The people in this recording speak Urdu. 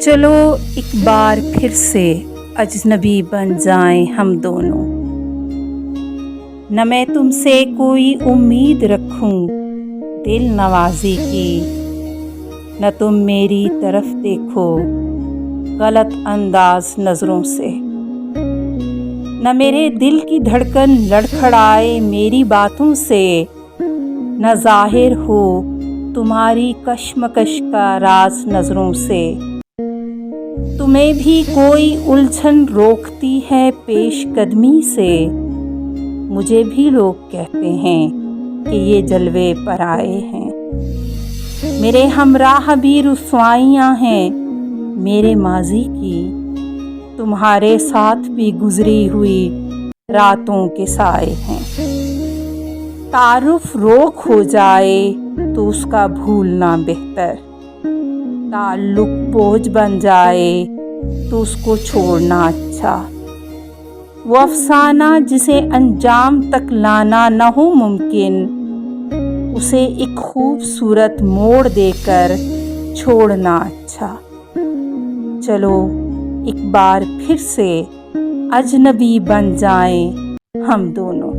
چلو ایک بار پھر سے اجنبی بن جائیں ہم دونوں، نہ میں تم سے کوئی امید رکھوں دل نوازی کی، نہ تم میری طرف دیکھو غلط انداز نظروں سے، نہ میرے دل کی دھڑکن لڑکھڑائے میری باتوں سے، نہ ظاہر ہو تمہاری کشمکش کا راز نظروں سے۔ تمہیں بھی کوئی الجھن روکتی ہے پیش قدمی سے، مجھے بھی لوگ کہتے ہیں کہ یہ جلوے پرائے ہیں، میرے ہمراہ بھی رسوائیاں ہیں میرے ماضی کی، تمہارے ساتھ بھی گزری ہوئی راتوں کے سائے ہیں۔ تعارف روک ہو جائے تو اس کا بھولنا بہتر، تعلق بوجھ بن جائے تو اس کو چھوڑنا اچھا، وہ افسانہ جسے انجام تک لانا نہ ہو ممکن، اسے ایک خوبصورت موڑ دے کر چھوڑنا اچھا۔ چلو ایک بار پھر سے اجنبی بن جائیں ہم دونوں۔